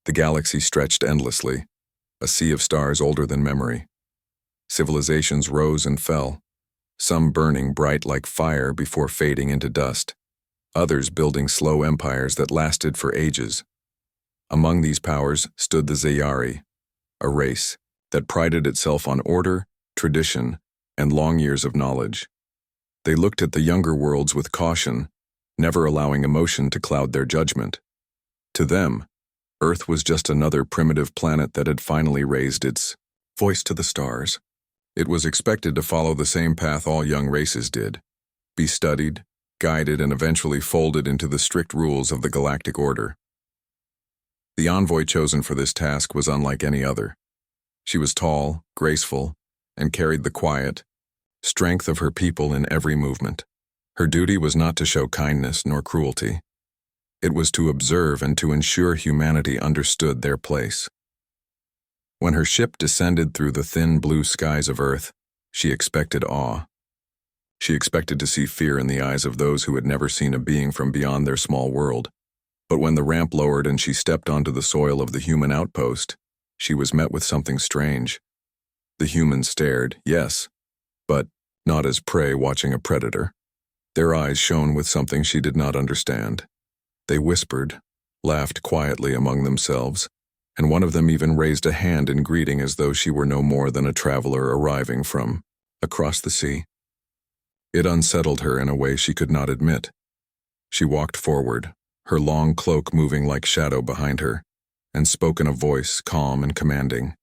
The galaxy stretched endlessly, a sea of stars older than memory. Civilizations rose and fell, some burning bright like fire before fading into dust, others building slow empires that lasted for ages. Among these powers stood the Zayari, a race that prided itself on order, tradition, and long years of knowledge. They looked at the younger worlds with caution, never allowing emotion to cloud their judgment. To them, Earth was just another primitive planet that had finally raised its voice to the stars. It was expected to follow the same path all young races did, be studied, guided, and eventually folded into the strict rules of the galactic order. The envoy chosen for this task was unlike any other. She was tall, graceful, and carried the quiet strength of her people in every movement. Her duty was not to show kindness nor cruelty. It was to observe and to ensure humanity understood their place. When her ship descended through the thin blue skies of Earth, she expected awe. She expected to see fear in the eyes of those who had never seen a being from beyond their small world. But when the ramp lowered and she stepped onto the soil of the human outpost, she was met with something strange. The humans stared, yes, but not as prey watching a predator. Their eyes shone with something she did not understand. They whispered, laughed quietly among themselves, and one of them even raised a hand in greeting as though she were no more than a traveler arriving from across the sea. It unsettled her in a way she could not admit. She walked forward, her long cloak moving like shadow behind her, and spoke in a voice calm and commanding.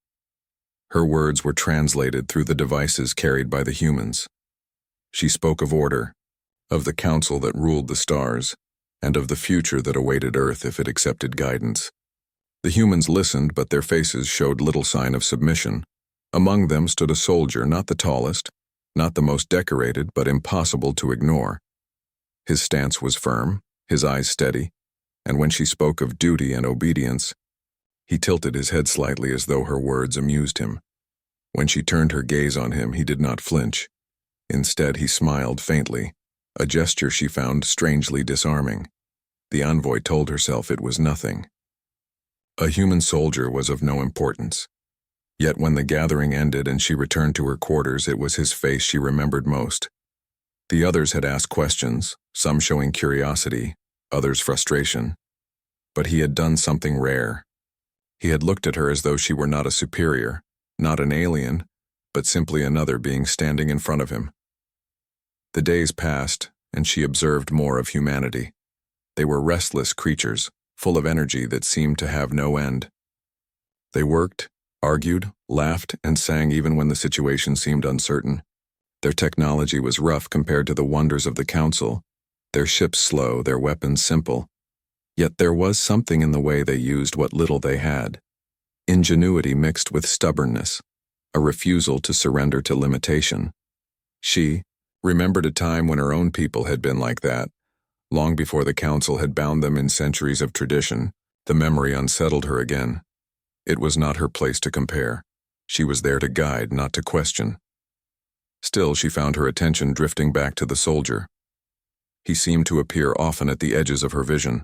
Her words were translated through the devices carried by the humans. She spoke of order, of the council that ruled the stars, and of the future that awaited Earth if it accepted guidance. The humans listened, but their faces showed little sign of submission. Among them stood a soldier, not the tallest, not the most decorated, but impossible to ignore. His stance was firm, his eyes steady, and when she spoke of duty and obedience, he tilted his head slightly as though her words amused him. When she turned her gaze on him, he did not flinch. Instead, he smiled faintly, a gesture she found strangely disarming. The envoy told herself it was nothing. A human soldier was of no importance. Yet when the gathering ended and she returned to her quarters, it was his face she remembered most. The others had asked questions, some showing curiosity, others frustration. But he had done something rare. He had looked at her as though she were not a superior, not an alien, but simply another being standing in front of him. The days passed, and she observed more of humanity. They were restless creatures, full of energy that seemed to have no end. They worked, argued, laughed, and sang even when the situation seemed uncertain. Their technology was rough compared to the wonders of the Council, their ships slow, their weapons simple. Yet there was something in the way they used what little they had. Ingenuity mixed with stubbornness, a refusal to surrender to limitation. She remembered a time when her own people had been like that. Long before the Council had bound them in centuries of tradition, the memory unsettled her again. It was not her place to compare. She was there to guide, not to question. Still, she found her attention drifting back to the soldier. He seemed to appear often at the edges of her vision,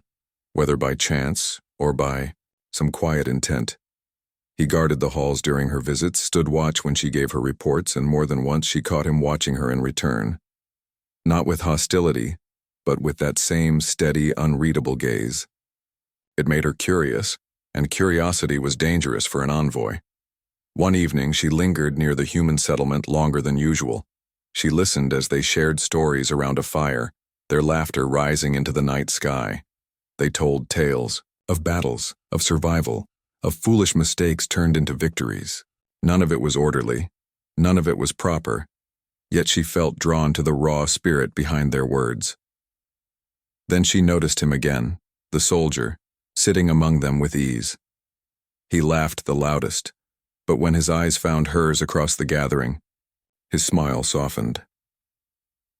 whether by chance or by some quiet intent. He guarded the halls during her visits, stood watch when she gave her reports, and more than once she caught him watching her in return. Not with hostility, but with that same steady, unreadable gaze. It made her curious, and curiosity was dangerous for an envoy. One evening she lingered near the human settlement longer than usual. She listened as they shared stories around a fire, their laughter rising into the night sky. They told tales of battles, of survival, of foolish mistakes turned into victories. None of it was orderly, none of it was proper, yet she felt drawn to the raw spirit behind their words. Then she noticed him again, the soldier, sitting among them with ease. He laughed the loudest, but when his eyes found hers across the gathering, his smile softened.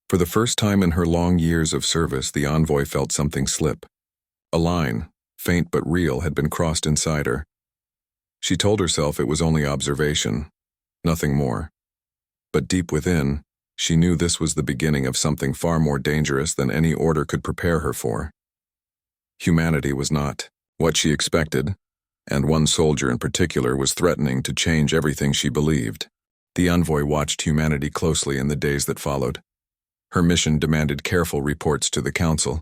For the first time in her long years of service, the envoy felt something slip. A line, faint but real, had been crossed inside her. She told herself it was only observation, nothing more. But deep within, she knew this was the beginning of something far more dangerous than any order could prepare her for. Humanity was not what she expected, and one soldier in particular was threatening to change everything she believed. The envoy watched humanity closely in the days that followed. Her mission demanded careful reports to the council,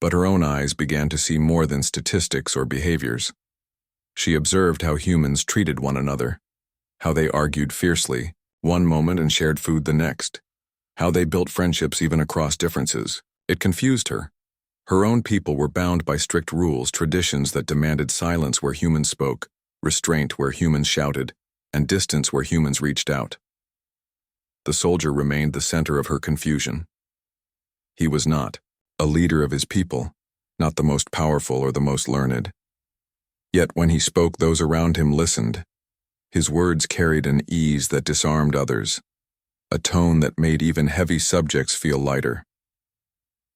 but her own eyes began to see more than statistics or behaviors. She observed how humans treated one another, how they argued fiercely one moment and shared food the next, how they built friendships even across differences. It confused her. Her own people were bound by strict rules, traditions that demanded silence where humans spoke, restraint where humans shouted, and distance where humans reached out. The soldier remained the center of her confusion. He was not a leader of his people, not the most powerful or the most learned. Yet when he spoke, those around him listened. His words carried an ease that disarmed others, a tone that made even heavy subjects feel lighter.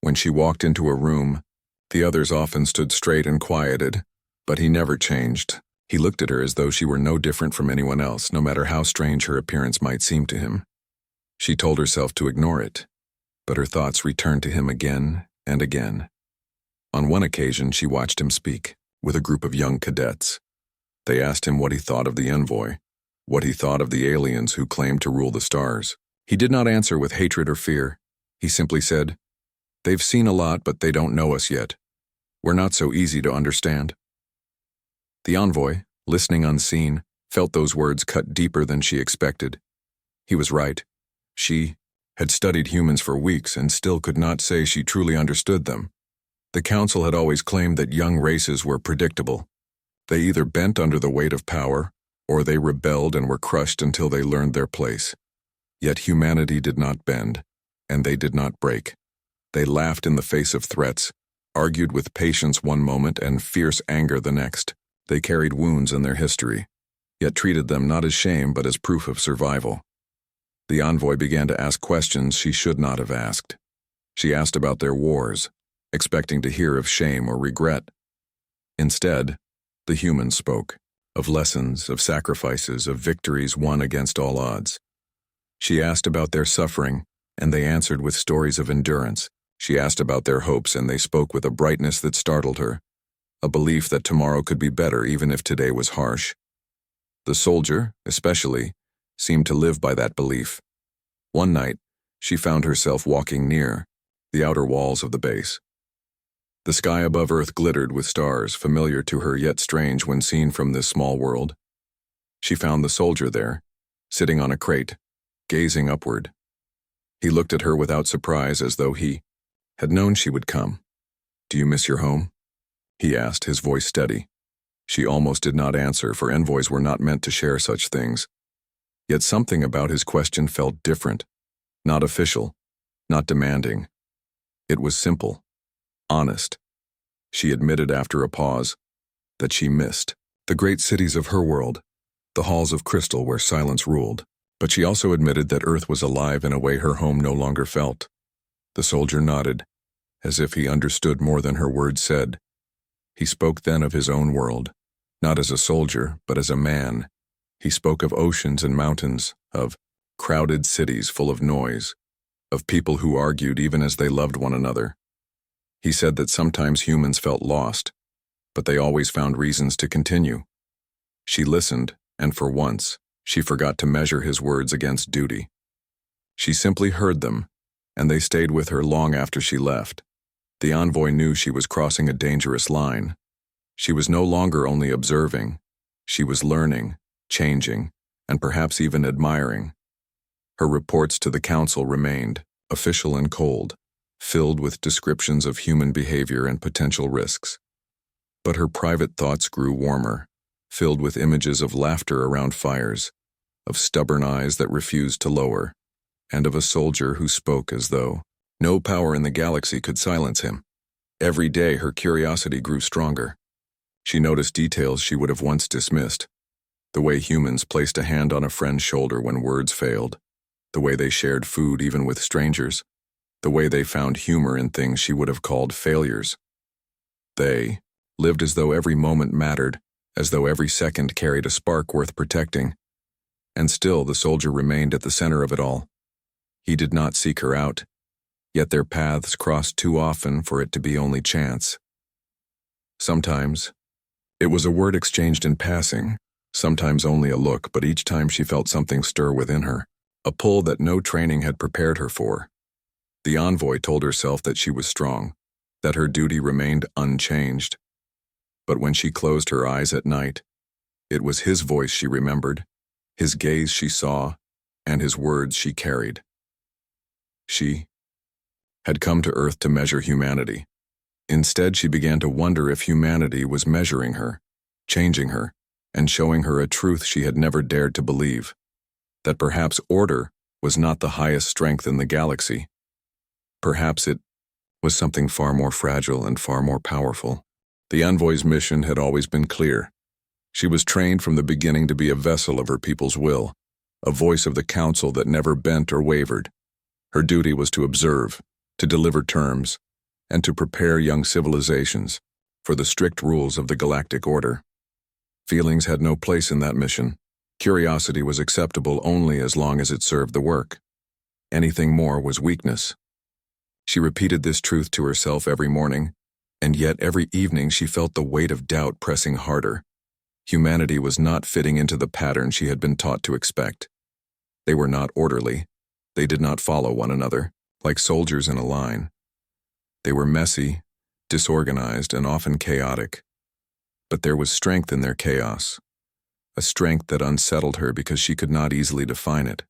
When she walked into a room, the others often stood straight and quieted, but he never changed. He looked at her as though she were no different from anyone else, no matter how strange her appearance might seem to him. She told herself to ignore it, but her thoughts returned to him again and again. On one occasion, she watched him speak with a group of young cadets. They asked him what he thought of the envoy, what he thought of the aliens who claimed to rule the stars. He did not answer with hatred or fear. He simply said, "They've seen a lot, but they don't know us yet. We're not so easy to understand." The envoy, listening unseen, felt those words cut deeper than she expected. He was right. She had studied humans for weeks and still could not say she truly understood them. The council had always claimed that young races were predictable. They either bent under the weight of power, or they rebelled and were crushed until they learned their place. Yet humanity did not bend, and they did not break. They laughed in the face of threats, argued with patience one moment and fierce anger the next. They carried wounds in their history, yet treated them not as shame but as proof of survival. The envoy began to ask questions she should not have asked. She asked about their wars, expecting to hear of shame or regret. Instead, the humans spoke, of lessons, of sacrifices, of victories won against all odds. She asked about their suffering, and they answered with stories of endurance. She asked about their hopes, and they spoke with a brightness that startled her, a belief that tomorrow could be better even if today was harsh. The soldier, especially, seemed to live by that belief. One night, she found herself walking near the outer walls of the base. The sky above Earth glittered with stars, familiar to her yet strange when seen from this small world. She found the soldier there, sitting on a crate, gazing upward. He looked at her without surprise, as though he had known she would come. "Do you miss your home?" he asked, his voice steady. She almost did not answer, for envoys were not meant to share such things. Yet something about his question felt different, not official, not demanding. It was simple, honest. She admitted after a pause that she missed the great cities of her world, the halls of crystal where silence ruled. But she also admitted that Earth was alive in a way her home no longer felt. The soldier nodded, as if he understood more than her words said. He spoke then of his own world, not as a soldier, but as a man. He spoke of oceans and mountains, of crowded cities full of noise, of people who argued even as they loved one another. He said that sometimes humans felt lost, but they always found reasons to continue. She listened, and for once, she forgot to measure his words against duty. She simply heard them, and they stayed with her long after she left. The envoy knew she was crossing a dangerous line. She was no longer only observing. She was learning, changing, and perhaps even admiring. Her reports to the council remained, official and cold, filled with descriptions of human behavior and potential risks. But her private thoughts grew warmer, filled with images of laughter around fires, of stubborn eyes that refused to lower, and of a soldier who spoke as though no power in the galaxy could silence him. Every day her curiosity grew stronger. She noticed details she would have once dismissed. The way humans placed a hand on a friend's shoulder when words failed, the way they shared food even with strangers, the way they found humor in things she would have called failures. They lived as though every moment mattered, as though every second carried a spark worth protecting. And still the soldier remained at the center of it all. He did not seek her out, yet their paths crossed too often for it to be only chance. Sometimes, It was a word exchanged in passing, sometimes only a look, but each time she felt something stir within her, a pull that no training had prepared her for. The envoy told herself that she was strong, that her duty remained unchanged. But when she closed her eyes at night, it was his voice she remembered, his gaze she saw, and his words she carried. She had come to Earth to measure humanity. Instead, she began to wonder if humanity was measuring her, changing her, and showing her a truth she had never dared to believe, that perhaps order was not the highest strength in the galaxy. Perhaps it was something far more fragile and far more powerful. The envoy's mission had always been clear. She was trained from the beginning to be a vessel of her people's will, a voice of the council that never bent or wavered. Her duty was to observe, to deliver terms, and to prepare young civilizations for the strict rules of the galactic order. Feelings had no place in that mission. Curiosity was acceptable only as long as it served the work. Anything more was weakness. She repeated this truth to herself every morning, and yet every evening she felt the weight of doubt pressing harder. Humanity was not fitting into the pattern she had been taught to expect. They were not orderly. They did not follow one another, like soldiers in a line. They were messy, disorganized, and often chaotic. But there was strength in their chaos, a strength that unsettled her because she could not easily define it.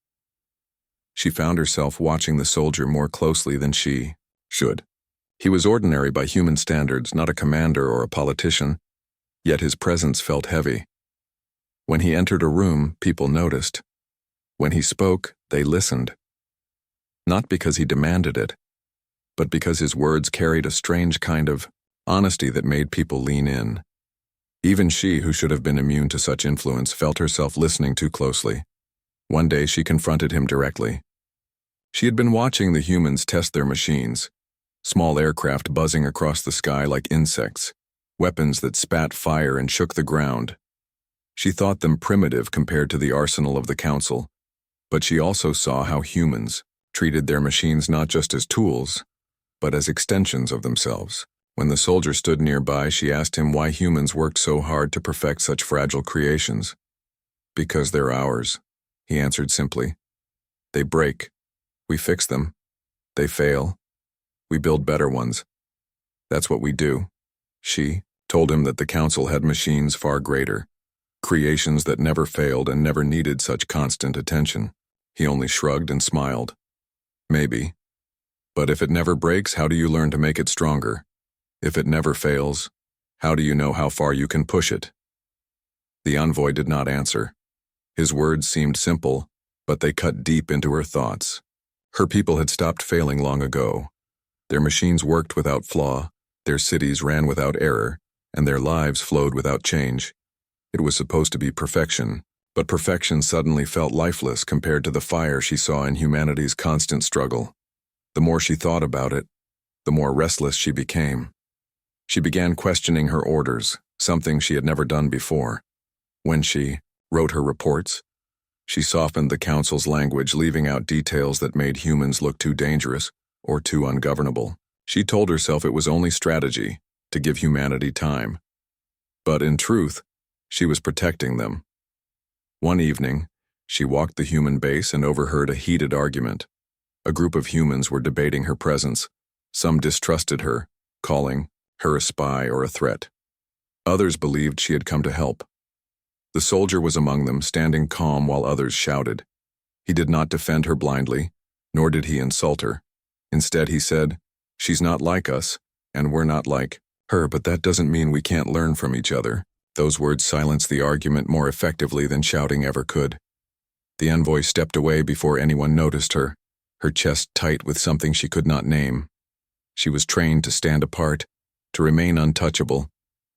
She found herself watching the soldier more closely than she should. He was ordinary by human standards, not a commander or a politician, yet his presence felt heavy. When he entered a room, people noticed. When he spoke, they listened. Not because he demanded it, but because his words carried a strange kind of honesty that made people lean in. Even she, who should have been immune to such influence, felt herself listening too closely. One day she confronted him directly. She had been watching the humans test their machines, small aircraft buzzing across the sky like insects, weapons that spat fire and shook the ground. She thought them primitive compared to the arsenal of the Council, but she also saw how humans treated their machines not just as tools, but as extensions of themselves. When the soldier stood nearby, she asked him why humans worked so hard to perfect such fragile creations. "Because they're ours," he answered simply. "They break. We fix them. They fail. We build better ones. That's what we do." She told him that the Council had machines far greater, creations that never failed and never needed such constant attention. He only shrugged and smiled. "Maybe. But if it never breaks, how do you learn to make it stronger? If it never fails, how do you know how far you can push it?" The envoy did not answer. His words seemed simple, but they cut deep into her thoughts. Her people had stopped failing long ago. Their machines worked without flaw, their cities ran without error, and their lives flowed without change. It was supposed to be perfection, but perfection suddenly felt lifeless compared to the fire she saw in humanity's constant struggle. The more she thought about it, the more restless she became. She began questioning her orders, something she had never done before. When she wrote her reports, she softened the Council's language, leaving out details that made humans look too dangerous or too ungovernable. She told herself it was only strategy, to give humanity time. But in truth, she was protecting them. One evening, she walked the human base and overheard a heated argument. A group of humans were debating her presence. Some distrusted her, calling her a spy or a threat. Others believed she had come to help. The soldier was among them, standing calm while others shouted. He did not defend her blindly, nor did he insult her. Instead, he said, "She's not like us, and we're not like her, but that doesn't mean we can't learn from each other." Those words silenced the argument more effectively than shouting ever could. The envoy stepped away before anyone noticed her, her chest tight with something she could not name. She was trained to stand apart, to remain untouchable,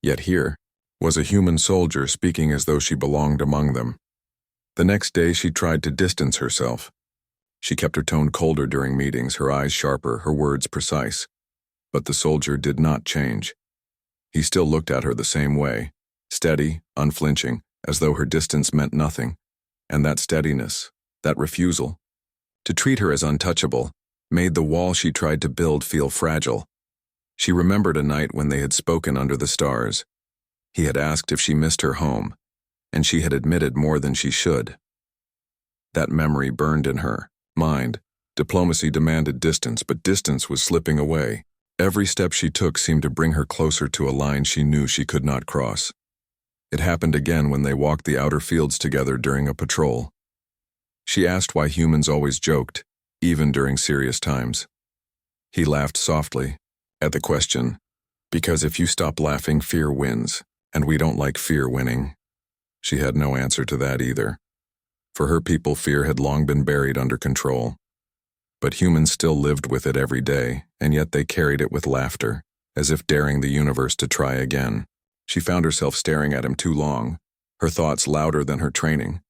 yet here was a human soldier speaking as though she belonged among them. The next day she tried to distance herself. She kept her tone colder during meetings, her eyes sharper, her words precise. But the soldier did not change. He still looked at her the same way, steady, unflinching, as though her distance meant nothing. And that steadiness, that refusal to treat her as untouchable, made the wall she tried to build feel fragile. She remembered a night when they had spoken under the stars. He had asked if she missed her home, and she had admitted more than she should. That memory burned in her mind. Diplomacy demanded distance, but distance was slipping away. Every step she took seemed to bring her closer to a line she knew she could not cross. It happened again when they walked the outer fields together during a patrol. She asked why humans always joked, even during serious times. He laughed softly at the question, because if you stop laughing, fear wins, and we don't like fear winning. She had no answer to that either. For her people, fear had long been buried under control. But humans still lived with it every day, and yet they carried it with laughter, as if daring the universe to try again. She found herself staring at him too long, her thoughts louder than her training.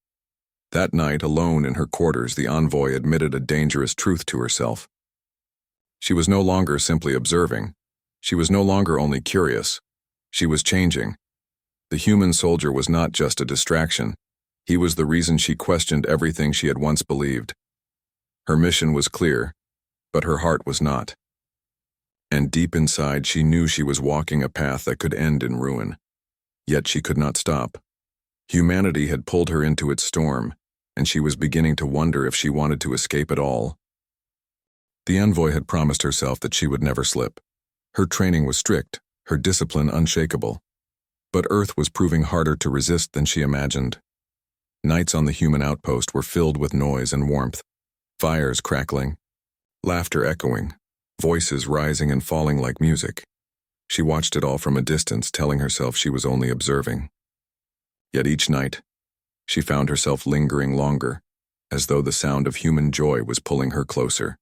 That night, alone in her quarters, the envoy admitted a dangerous truth to herself. She was no longer simply observing. She was no longer only curious. She was changing. The human soldier was not just a distraction. He was the reason she questioned everything she had once believed. Her mission was clear, but her heart was not. And deep inside, she knew she was walking a path that could end in ruin. Yet she could not stop. Humanity had pulled her into its storm, and she was beginning to wonder if she wanted to escape at all. The envoy had promised herself that she would never slip. Her training was strict, her discipline unshakable. But Earth was proving harder to resist than she imagined. Nights on the human outpost were filled with noise and warmth, fires crackling, laughter echoing, voices rising and falling like music. She watched it all from a distance, telling herself she was only observing. Yet each night, she found herself lingering longer, as though the sound of human joy was pulling her closer.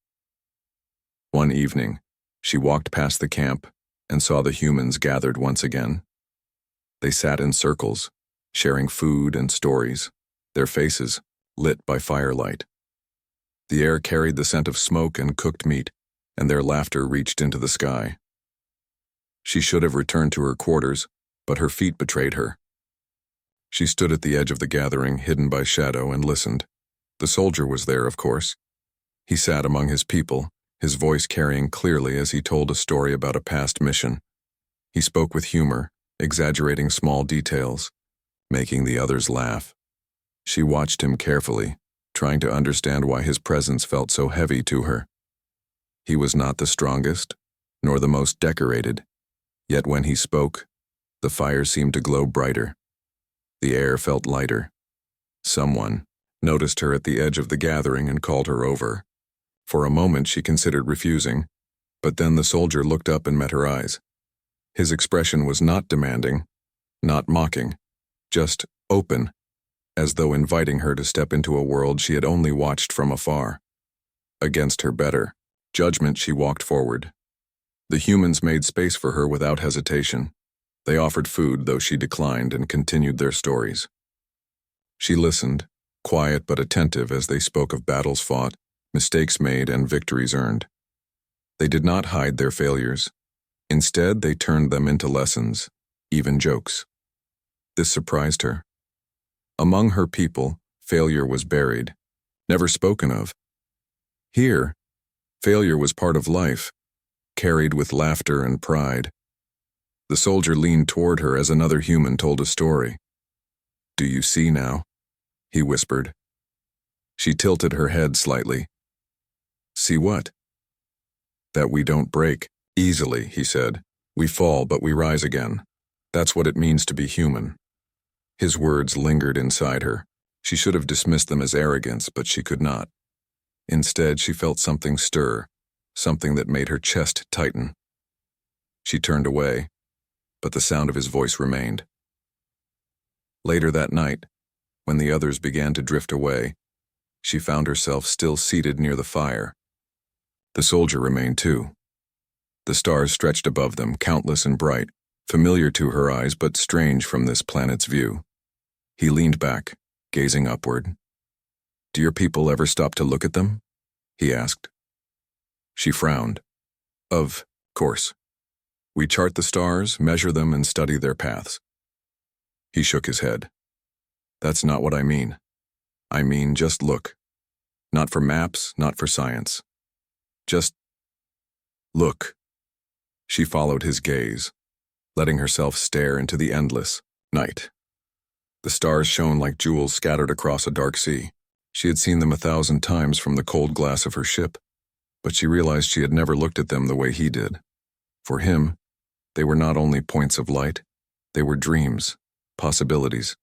One evening, she walked past the camp and saw the humans gathered once again. They sat in circles, sharing food and stories, their faces lit by firelight. The air carried the scent of smoke and cooked meat, and their laughter reached into the sky. She should have returned to her quarters, but her feet betrayed her. She stood at the edge of the gathering, hidden by shadow, and listened. The soldier was there, of course. He sat among his people, his voice carrying clearly as he told a story about a past mission. He spoke with humor, exaggerating small details, making the others laugh. She watched him carefully, trying to understand why his presence felt so heavy to her. He was not the strongest, nor the most decorated, yet when he spoke, the fire seemed to glow brighter. The air felt lighter. Someone noticed her at the edge of the gathering and called her over. For a moment she considered refusing, but then the soldier looked up and met her eyes. His expression was not demanding, not mocking, just open, as though inviting her to step into a world she had only watched from afar. Against her better judgment, she walked forward. The humans made space for her without hesitation. They offered food, though she declined, and continued their stories. She listened, quiet but attentive, as they spoke of battles fought, mistakes made, and victories earned. They did not hide their failures. Instead, they turned them into lessons, even jokes. This surprised her. Among her people, failure was buried, never spoken of. Here, failure was part of life, carried with laughter and pride. The soldier leaned toward her as another human told a story. "Do you see now?" he whispered. She tilted her head slightly. "See what?" "That we don't break easily," he said. "We fall, but we rise again. That's what it means to be human." His words lingered inside her. She should have dismissed them as arrogance, but she could not. Instead, she felt something stir, something that made her chest tighten. She turned away, but the sound of his voice remained. Later that night, when the others began to drift away, she found herself still seated near the fire. The soldier remained too. The stars stretched above them, countless and bright, familiar to her eyes but strange from this planet's view. He leaned back, gazing upward. "Do your people ever stop to look at them?" he asked. She frowned. "Of course. We chart the stars, measure them, and study their paths." He shook his head. "That's not what I mean. I mean, just look. Not for maps, not for science. Just look." She followed his gaze. letting herself stare into the endless night. The stars shone like jewels scattered across a dark sea. She had seen them 1,000 times from the cold glass of her ship, but she realized she had never looked at them the way he did. For him, they were not only points of light, they were dreams, possibilities,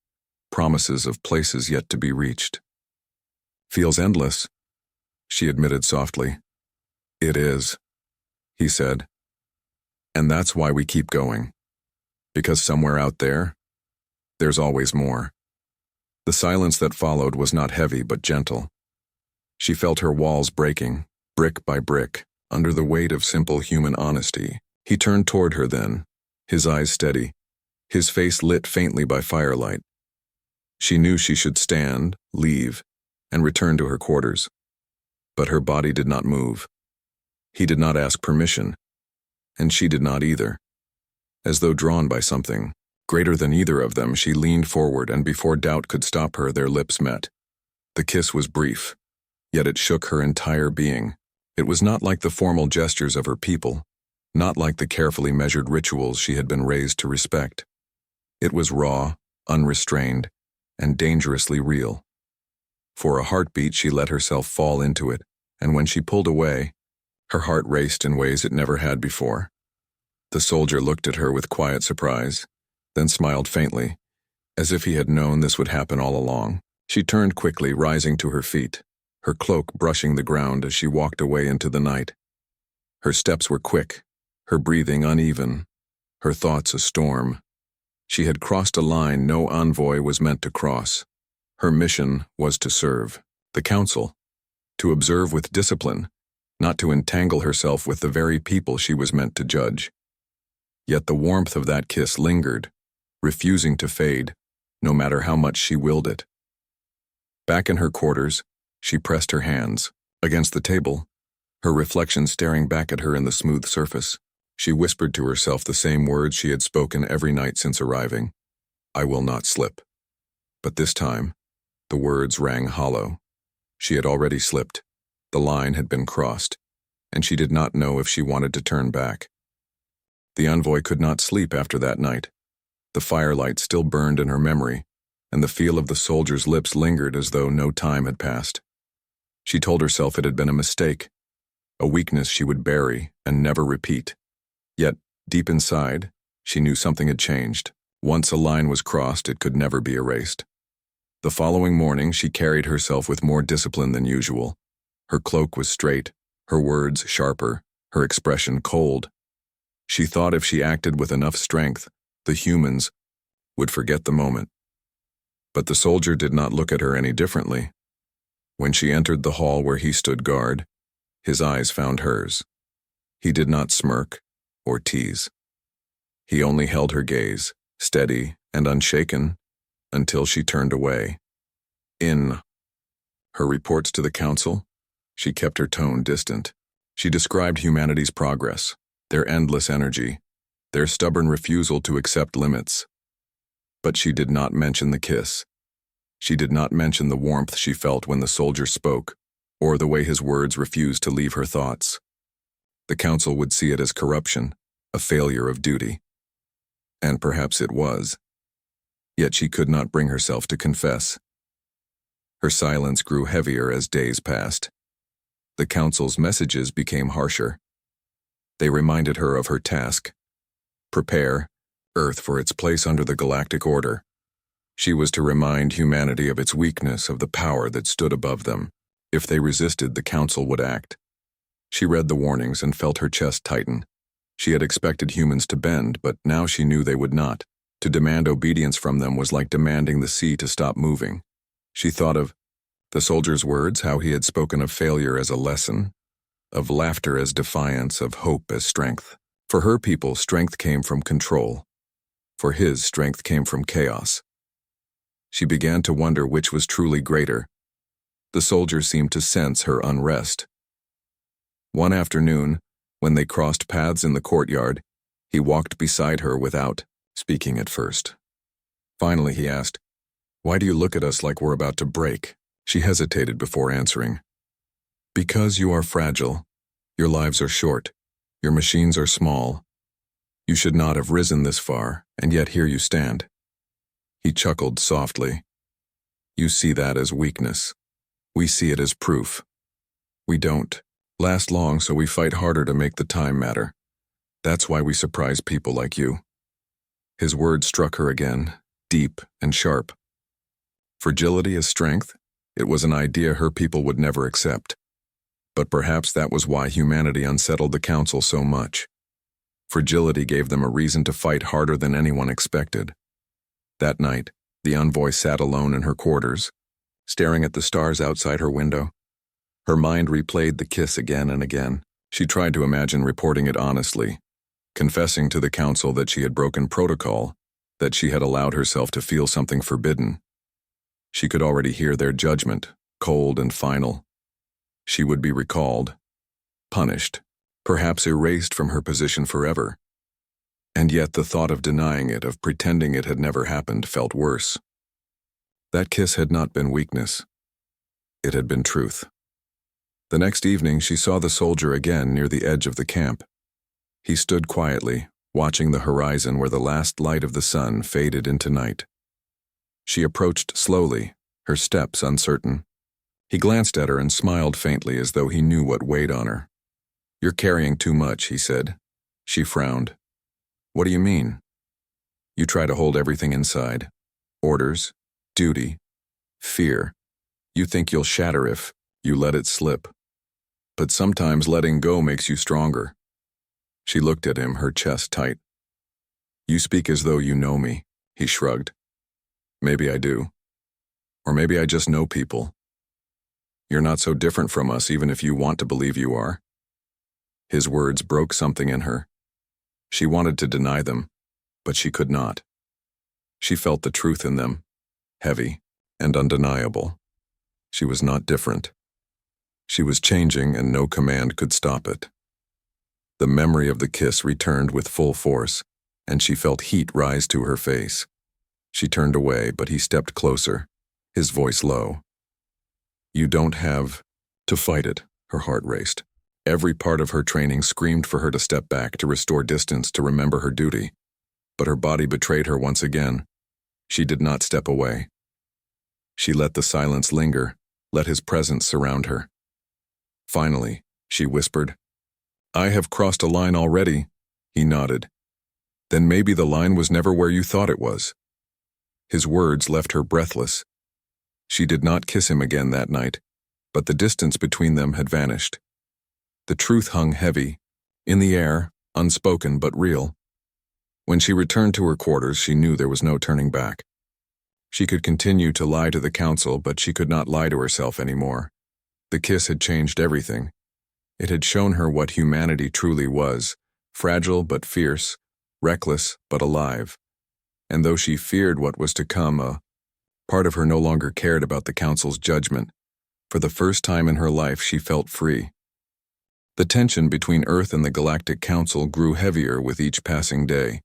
promises of places yet to be reached. "Feels endless," she admitted softly. "It is," he said. "And that's why we keep going. Because somewhere out there, there's always more." The silence that followed was not heavy but gentle. She felt her walls breaking, brick by brick, under the weight of simple human honesty. He turned toward her then, his eyes steady, his face lit faintly by firelight. She knew she should stand, leave, and return to her quarters. But her body did not move. He did not ask permission, and she did not either. As though drawn by something greater than either of them, she leaned forward, and before doubt could stop her, their lips met. The kiss was brief, yet it shook her entire being. It was not like the formal gestures of her people, not like the carefully measured rituals she had been raised to respect. It was raw, unrestrained, and dangerously real. For a heartbeat, she let herself fall into it, and when she pulled away, her heart raced in ways it never had before. The soldier looked at her with quiet surprise, then smiled faintly, as if he had known this would happen all along. She turned quickly, rising to her feet, her cloak brushing the ground as she walked away into the night. Her steps were quick, her breathing uneven, her thoughts a storm. She had crossed a line no envoy was meant to cross. Her mission was to serve the council, to observe with discipline, not to entangle herself with the very people she was meant to judge. Yet the warmth of that kiss lingered, refusing to fade, no matter how much she willed it. Back in her quarters, she pressed her hands against the table, her reflection staring back at her in the smooth surface. She whispered to herself the same words she had spoken every night since arriving. "I will not slip." But this time, the words rang hollow. She had already slipped. The line had been crossed, and she did not know if she wanted to turn back. The envoy could not sleep after that night. The firelight still burned in her memory, and the feel of the soldier's lips lingered as though no time had passed. She told herself it had been a mistake, a weakness she would bury and never repeat. Yet, deep inside, she knew something had changed. Once a line was crossed, it could never be erased. The following morning, she carried herself with more discipline than usual. Her cloak was straight, her words sharper, her expression cold. She thought if she acted with enough strength, the humans would forget the moment. But the soldier did not look at her any differently. When she entered the hall where he stood guard, his eyes found hers. He did not smirk or tease. He only held her gaze, steady and unshaken, until she turned away. In her reports to the council, she kept her tone distant. She described humanity's progress, their endless energy, their stubborn refusal to accept limits. But she did not mention the kiss. She did not mention the warmth she felt when the soldier spoke, or the way his words refused to leave her thoughts. The council would see it as corruption, a failure of duty. And perhaps it was. Yet she could not bring herself to confess. Her silence grew heavier as days passed. The council's messages became harsher. They reminded her of her task: prepare Earth for its place under the galactic order. She was to remind humanity of its weakness, of the power that stood above them. If they resisted, the council would act. She read the warnings and felt her chest tighten. She had expected humans to bend, but now she knew they would not. To demand obedience from them was like demanding the sea to stop moving. She thought of the soldier's words, how he had spoken of failure as a lesson, of laughter as defiance, of hope as strength. For her people, strength came from control. For his, strength came from chaos. She began to wonder which was truly greater. The soldier seemed to sense her unrest. One afternoon, when they crossed paths in the courtyard, he walked beside her without speaking at first. Finally, he asked, "Why do you look at us like we're about to break?" She hesitated before answering. "Because you are fragile. Your lives are short. Your machines are small. You should not have risen this far, and yet here you stand." He chuckled softly. "You see that as weakness. We see it as proof. We don't last long, so we fight harder to make the time matter. That's why we surprise people like you." His words struck her again, deep and sharp. Fragility as strength? It was an idea her people would never accept. But perhaps that was why humanity unsettled the council so much. Fragility gave them a reason to fight harder than anyone expected. That night, the envoy sat alone in her quarters, staring at the stars outside her window. Her mind replayed the kiss again and again. She tried to imagine reporting it honestly, confessing to the council that she had broken protocol, that she had allowed herself to feel something forbidden. She could already hear their judgment, cold and final. She would be recalled, punished, perhaps erased from her position forever. And yet the thought of denying it, of pretending it had never happened, felt worse. That kiss had not been weakness. It had been truth. The next evening she saw the soldier again near the edge of the camp. He stood quietly, watching the horizon where the last light of the sun faded into night. She approached slowly, her steps uncertain. He glanced at her and smiled faintly as though he knew what weighed on her. "You're carrying too much," he said. She frowned. "What do you mean?" "You try to hold everything inside. Orders, duty, fear. You think you'll shatter if you let it slip. But sometimes letting go makes you stronger." She looked at him, her chest tight. "You speak as though you know me," he shrugged. "Maybe I do. Or maybe I just know people. You're not so different from us, even if you want to believe you are." His words broke something in her. She wanted to deny them, but she could not. She felt the truth in them, heavy and undeniable. She was not different. She was changing, and no command could stop it. The memory of the kiss returned with full force, and she felt heat rise to her face. She turned away, but he stepped closer, his voice low. "You don't have to fight it," her heart raced. Every part of her training screamed for her to step back, to restore distance, to remember her duty. But her body betrayed her once again. She did not step away. She let the silence linger, let his presence surround her. Finally, she whispered, "I have crossed a line already." He nodded. "Then maybe the line was never where you thought it was." His words left her breathless. She did not kiss him again that night, but the distance between them had vanished. The truth hung heavy, in the air, unspoken but real. When she returned to her quarters, she knew there was no turning back. She could continue to lie to the council, but she could not lie to herself anymore. The kiss had changed everything. It had shown her what humanity truly was, fragile but fierce, reckless but alive. And though she feared what was to come, a part of her no longer cared about the council's judgment. For the first time in her life, she felt free. The tension between Earth and the Galactic Council grew heavier with each passing day.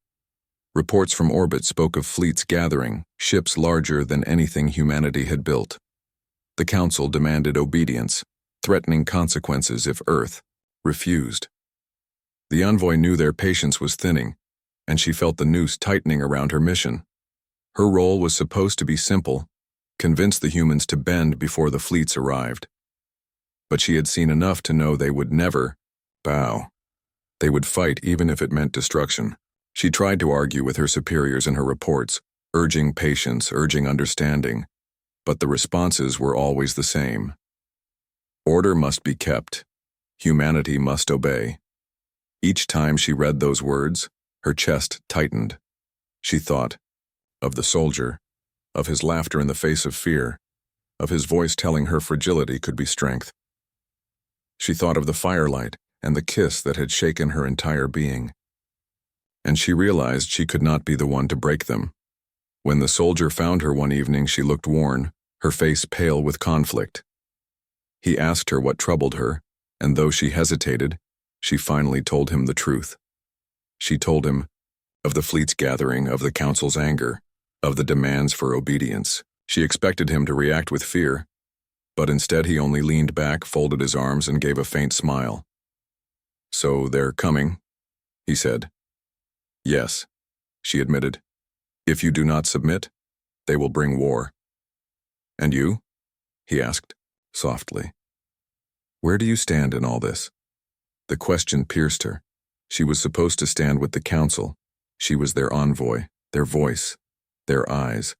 Reports from orbit spoke of fleets gathering, ships larger than anything humanity had built. The Council demanded obedience, threatening consequences if Earth refused. The envoy knew their patience was thinning, and she felt the noose tightening around her mission. Her role was supposed to be simple, convince the humans to bend before the fleets arrived. But she had seen enough to know they would never bow. They would fight even if it meant destruction. She tried to argue with her superiors in her reports, urging patience, urging understanding, but the responses were always the same. Order must be kept. Humanity must obey. Each time she read those words, her chest tightened. She thought of the soldier, of his laughter in the face of fear, of his voice telling her fragility could be strength. She thought of the firelight and the kiss that had shaken her entire being. And she realized she could not be the one to break them. When the soldier found her one evening, she looked worn, her face pale with conflict. He asked her what troubled her, and though she hesitated, she finally told him the truth. She told him of the fleet's gathering, of the council's anger, of the demands for obedience. She expected him to react with fear, but instead he only leaned back, folded his arms, and gave a faint smile. "So they're coming," he said. Yes, she admitted. If you do not submit, they will bring war. And you? He asked, softly. Where do you stand in all this? The question pierced her. She was supposed to stand with the council. She was their envoy, their voice, their eyes.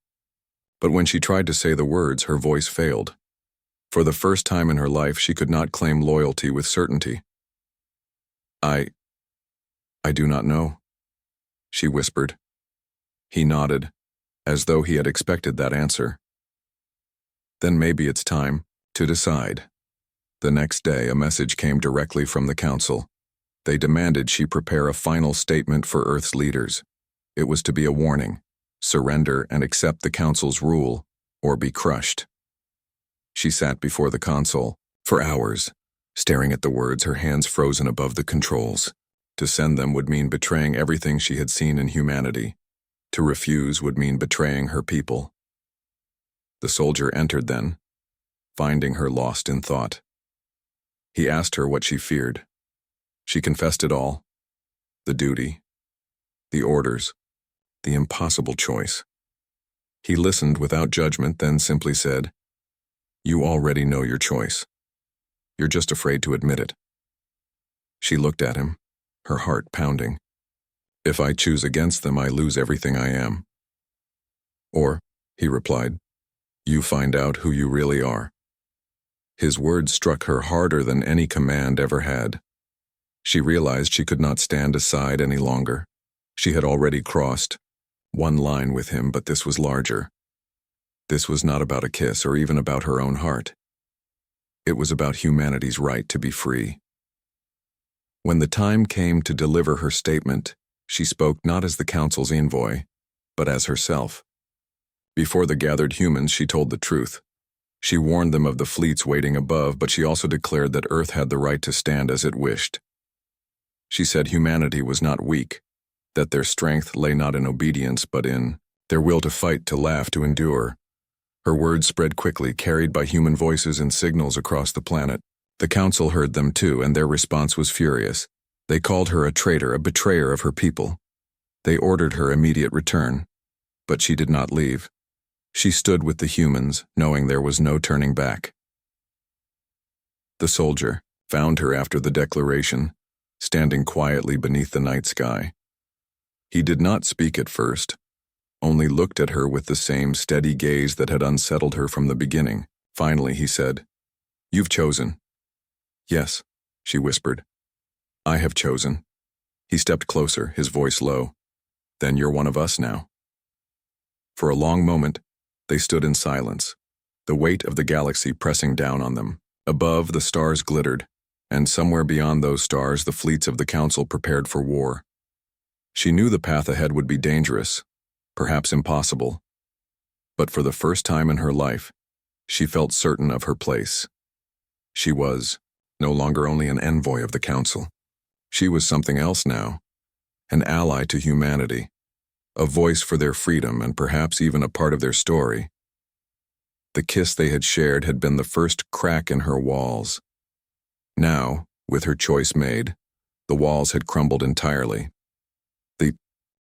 But when she tried to say the words, her voice failed. For the first time in her life, she could not claim loyalty with certainty. I do not know, she whispered. He nodded, as though he had expected that answer. Then maybe it's time to decide. The next day, a message came directly from the council. They demanded she prepare a final statement for Earth's leaders. It was to be a warning: surrender and accept the council's rule, or be crushed. She sat before the console for hours, staring at the words, her hands frozen above the controls. To send them would mean betraying everything she had seen in humanity. To refuse would mean betraying her people. The soldier entered then, finding her lost in thought. He asked her what she feared. She confessed it all: the duty, the orders, the impossible choice. He listened without judgment, then simply said, "You already know your choice. You're just afraid to admit it." She looked at him, her heart pounding. "If I choose against them, I lose everything I am." "Or," he replied, "you find out who you really are." His words struck her harder than any command ever had. She realized she could not stand aside any longer. She had already crossed one line with him, but this was larger. This was not about a kiss or even about her own heart. It was about humanity's right to be free. When the time came to deliver her statement, she spoke not as the council's envoy, but as herself. Before the gathered humans, she told the truth. She warned them of the fleets waiting above, but she also declared that Earth had the right to stand as it wished. She said humanity was not weak, that their strength lay not in obedience but in their will to fight, to laugh, to endure. Her words spread quickly, carried by human voices and signals across the planet. The council heard them too, and their response was furious. They called her a traitor, a betrayer of her people. They ordered her immediate return, but she did not leave. She stood with the humans, knowing there was no turning back. The soldier found her after the declaration, standing quietly beneath the night sky. He did not speak at first, only looked at her with the same steady gaze that had unsettled her from the beginning. Finally, he said, "You've chosen." "Yes," she whispered. "I have chosen." He stepped closer, his voice low. "Then you're one of us now." For a long moment, they stood in silence, the weight of the galaxy pressing down on them. Above, the stars glittered, and somewhere beyond those stars, the fleets of the council prepared for war. She knew the path ahead would be dangerous, perhaps impossible. But for the first time in her life, she felt certain of her place. She was no longer only an envoy of the council. She was something else now, an ally to humanity, a voice for their freedom, and perhaps even a part of their story. The kiss they had shared had been the first crack in her walls. Now, with her choice made, the walls had crumbled entirely. The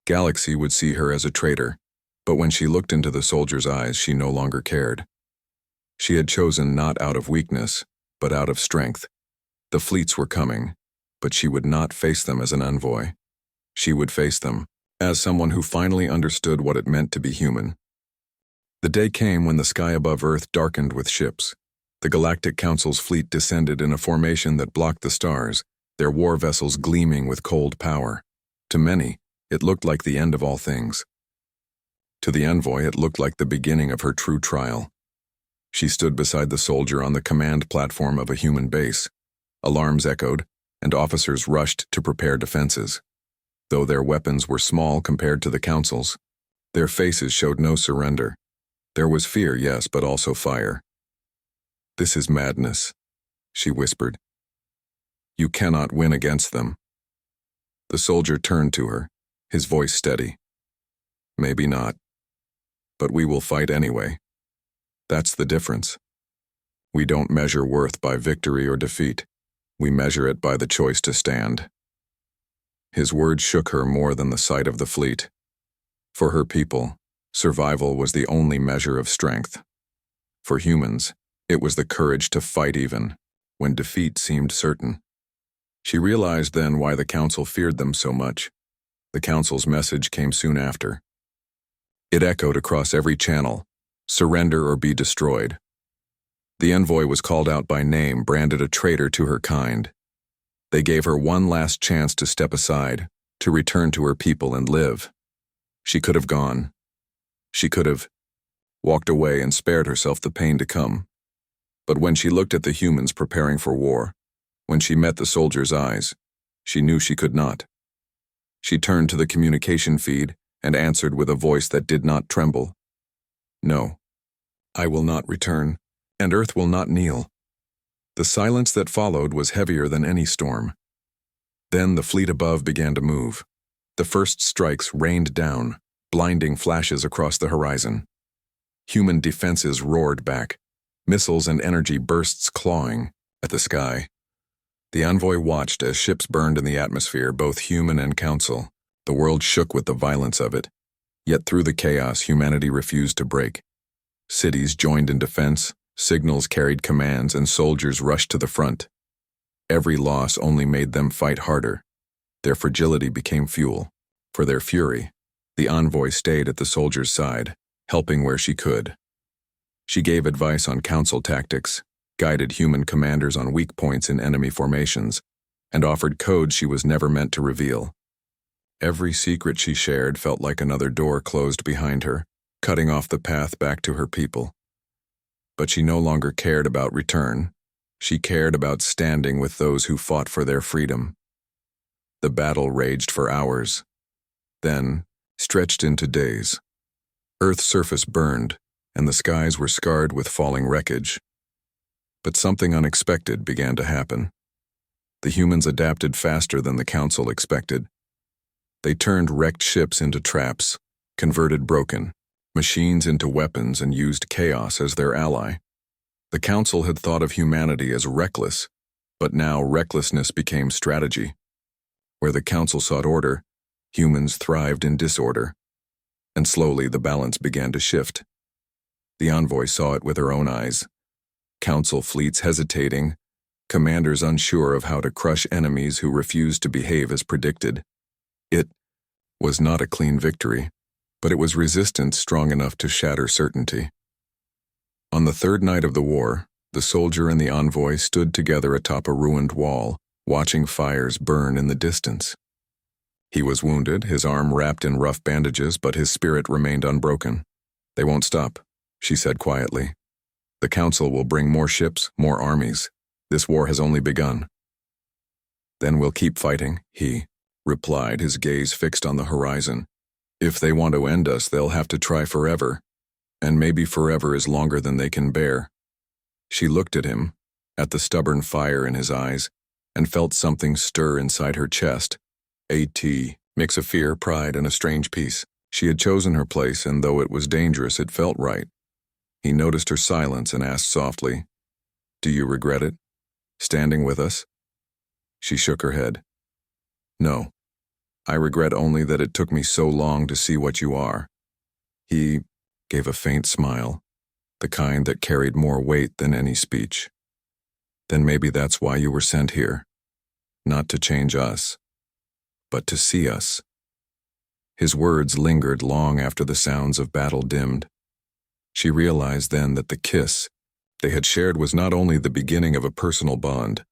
galaxy would see her as a traitor, but when she looked into the soldier's eyes, she no longer cared. She had chosen not out of weakness, but out of strength. The fleets were coming, but she would not face them as an envoy. She would face them as someone who finally understood what it meant to be human. The day came when the sky above Earth darkened with ships. The Galactic Council's fleet descended in a formation that blocked the stars, their war vessels gleaming with cold power. To many, it looked like the end of all things. To the envoy, it looked like the beginning of her true trial. She stood beside the soldier on the command platform of a human base. Alarms echoed, and officers rushed to prepare defenses. Though their weapons were small compared to the council's, their faces showed no surrender. There was fear, yes, but also fire. "This is madness," she whispered. "You cannot win against them." The soldier turned to her, his voice steady. "Maybe not. But we will fight anyway. That's the difference. We don't measure worth by victory or defeat. We measure it by the choice to stand." His words shook her more than the sight of the fleet. For her people, survival was the only measure of strength. For humans, it was the courage to fight even when defeat seemed certain. She realized then why the council feared them so much. The council's message came soon after. It echoed across every channel: surrender or be destroyed. The envoy was called out by name, branded a traitor to her kind. They gave her one last chance to step aside, to return to her people and live. She could have gone. She could have walked away and spared herself the pain to come. But when she looked at the humans preparing for war, when she met the soldiers' eyes, she knew she could not. She turned to the communication feed and answered with a voice that did not tremble. No, I will not return, and Earth will not kneel. The silence that followed was heavier than any storm. Then the fleet above began to move. The first strikes rained down, blinding flashes across the horizon. Human defenses roared back, missiles and energy bursts clawing at the sky. The envoy watched as ships burned in the atmosphere, both human and council. The world shook with the violence of it. Yet through the chaos, humanity refused to break. Cities joined in defense, signals carried commands, and soldiers rushed to the front. Every loss only made them fight harder. Their fragility became fuel. For their fury, the envoy stayed at the soldiers' side, helping where she could. She gave advice on council tactics, guided human commanders on weak points in enemy formations, and offered codes she was never meant to reveal. Every secret she shared felt like another door closed behind her, cutting off the path back to her people. But she no longer cared about return. She cared about standing with those who fought for their freedom. The battle raged for hours, then stretched into days. Earth's surface burned, and the skies were scarred with falling wreckage. But something unexpected began to happen. The humans adapted faster than the council expected. They turned wrecked ships into traps, converted broken machines into weapons, and used chaos as their ally. The council had thought of humanity as reckless, but now recklessness became strategy. Where the council sought order, humans thrived in disorder. And slowly the balance began to shift. The envoy saw it with her own eyes. Council fleets hesitating, commanders unsure of how to crush enemies who refused to behave as predicted. It was not a clean victory, but it was resistance strong enough to shatter certainty. On the third night of the war, the soldier and the envoy stood together atop a ruined wall, watching fires burn in the distance. He was wounded, his arm wrapped in rough bandages, but his spirit remained unbroken. "They won't stop," she said quietly. "The council will bring more ships, more armies. This war has only begun." "Then we'll keep fighting," he replied, his gaze fixed on the horizon. "If they want to end us, they'll have to try forever. And maybe forever is longer than they can bear." She looked at him, at the stubborn fire in his eyes, and felt something stir inside her chest. A mix of fear, pride, and a strange peace. She had chosen her place, and though it was dangerous, it felt right. He noticed her silence and asked softly, "Do you regret it? Standing with us?" She shook her head. "No. I regret only that it took me so long to see what you are." He gave a faint smile, the kind that carried more weight than any speech. "Then maybe that's why you were sent here. Not to change us, but to see us." His words lingered long after the sounds of battle dimmed. She realized then that the kiss they had shared was not only the beginning of a personal bond,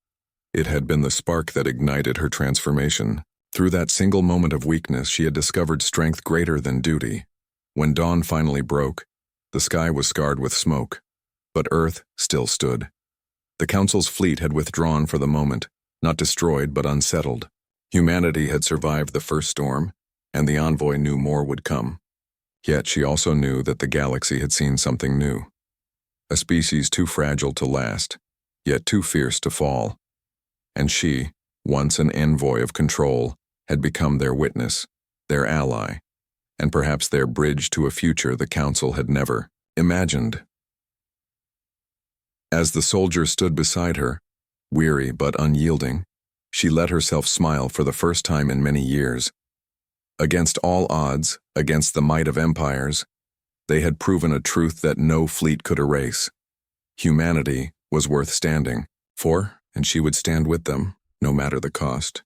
it had been the spark that ignited her transformation. Through that single moment of weakness, she had discovered strength greater than duty. When dawn finally broke, the sky was scarred with smoke, but Earth still stood. The Council's fleet had withdrawn for the moment, not destroyed but unsettled. Humanity had survived the first storm, and the envoy knew more would come. Yet she also knew that the galaxy had seen something new. A species too fragile to last, yet too fierce to fall. And she, once an envoy of control, had become their witness, their ally, and perhaps their bridge to a future the Council had never imagined. As the soldier stood beside her, weary but unyielding, She let herself smile for the first time in many years. Against all odds, against the might of empires, they had proven a truth that no fleet could erase. Humanity was worth standing for, and she would stand with them, no matter the cost.